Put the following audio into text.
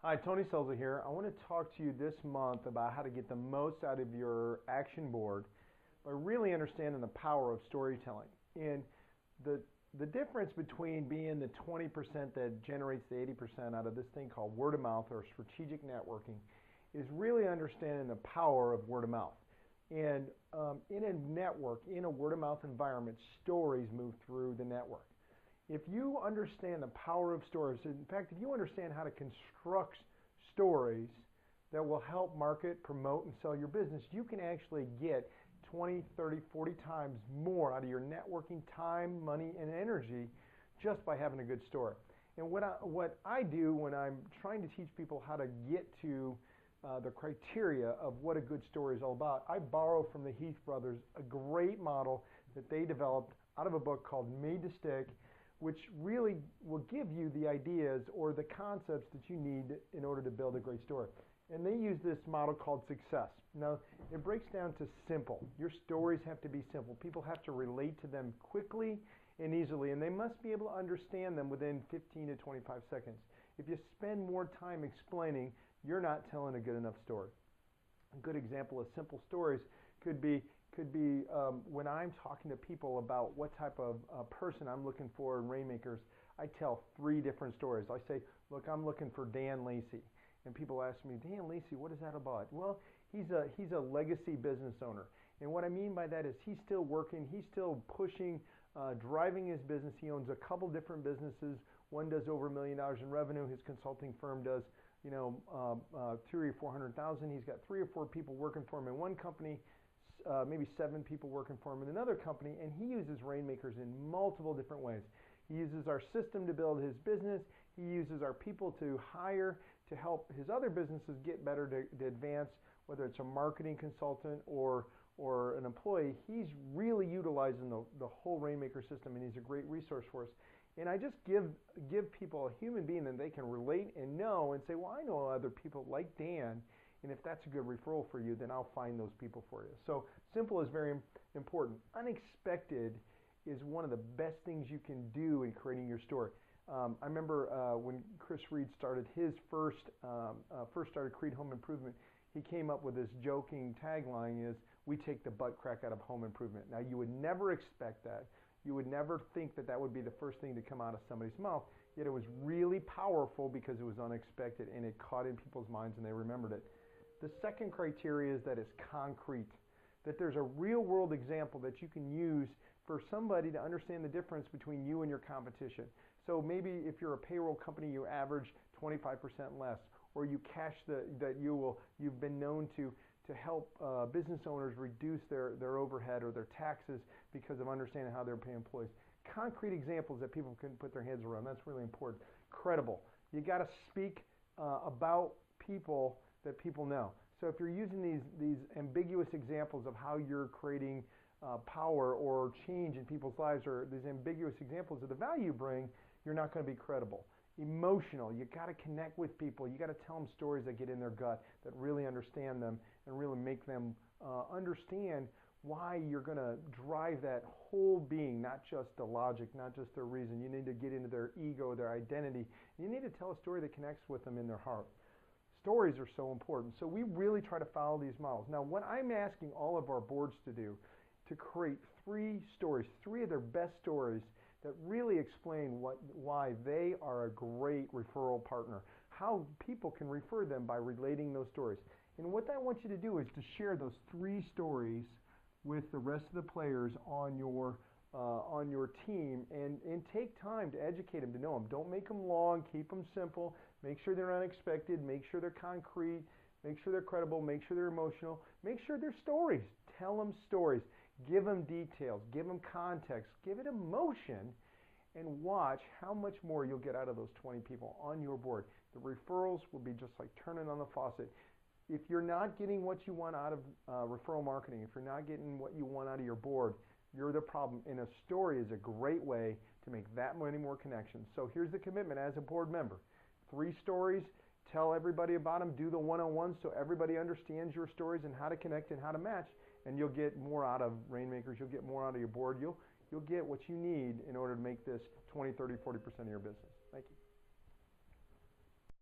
Hi, Tony Scelzo here. I want to talk to you this month about how to get the most out of your action board by really understanding the power of storytelling. And the difference between being the 20% that generates the 80% out of this thing called word of mouth or strategic networking is really understanding the power of word of mouth. And in a network, in a word of mouth environment, stories move through the network. If you understand the power of stories, in fact, if you understand how to construct stories that will help market, promote, and sell your business, you can actually get 20, 30, 40 times more out of your networking time, money, and energy just by having a good story. And what I do when I'm trying to teach people how to get to the criteria of what a good story is all about, I borrow from the Heath brothers a great model that they developed out of a book called Made to Stick, which really will give you the ideas or the concepts that you need in order to build a great story. And they use this model called success. Now, it breaks down to simple. Your stories have to be simple. People have to relate to them quickly and easily, and they must be able to understand them within 15 to 25 seconds. If you spend more time explaining, you're not telling a good enough story. A good example of simple stories could be when I'm talking to people about what type of person I'm looking for in Rainmakers, I tell 3 different stories. I say, look, I'm looking for Dan Lacey. And people ask me, Dan Lacey, what is that about? Well, he's a legacy business owner. And what I mean by that is he's still working, he's still pushing, driving his business. He owns a couple different businesses. One does over $1 million in revenue. His consulting firm does, 300,000 or 400,000. He's got 3 or 4 people working for him in one company. Maybe 7 people working for him in another company, and he uses Rainmakers in multiple different ways. He uses our system to build his business. He uses our people to hire to help his other businesses get better to advance, whether it's a marketing consultant or an employee. He's really utilizing the whole Rainmaker system, and he's a great resource for us. And I just give people a human being that they can relate and know and say, well, I know other people like Dan, and if that's a good referral for you, then I'll find those people for you. So simple is very important. Unexpected is one of the best things you can do in creating your story. I remember when Chris Reed started his first started Creed Home Improvement, he came up with this joking tagline is, we take the butt crack out of home improvement. Now you would never expect that. You would never think that that would be the first thing to come out of somebody's mouth, yet it was really powerful because it was unexpected and it caught in people's minds and they remembered it. The second criteria is that it's concrete, that there's a real world example that you can use for somebody to understand the difference between you and your competition. So maybe if you're a payroll company, you average 25% less, or you cash you've been known to help business owners reduce their overhead or their taxes because of understanding how they're paying employees. Concrete examples that people can put their heads around, that's really important. Credible. You got to speak about people that people know. So if you're using these ambiguous examples of how you're creating power or change in people's lives, or these ambiguous examples of the value you bring, you're not going to be credible. Emotional, you got to connect with people. You got to tell them stories that get in their gut, that really understand them and really make them understand why you're going to drive that whole being, not just the logic, not just their reason. You need to get into their ego, their identity. You need to tell a story that connects with them in their heart. Stories are so important. So we really try to follow these models. Now, what I'm asking all of our boards to do, to create 3 stories, 3 of their best stories that really explain why they are a great referral partner, how people can refer them by relating those stories. And what I want you to do is to share those 3 stories with the rest of the players on your team and take time to educate them, to know them. Don't make them long, keep them simple, make sure they're unexpected, make sure they're concrete, make sure they're credible, make sure they're emotional, make sure they're stories. Tell them stories, give them details, give them context, give it emotion, and watch how much more you'll get out of those 20 people on your board. The referrals will be just like turning on the faucet. If you're not getting what you want out of referral marketing, if you're not getting what you want out of your board, you're the problem. And a story is a great way to make that many more connections. So here's the commitment as a board member. 3 stories, tell everybody about them, do the one-on-ones so everybody understands your stories and how to connect and how to match, and you'll get more out of Rainmakers, you'll get more out of your board, you'll get what you need in order to make this 20, 30, 40% of your business.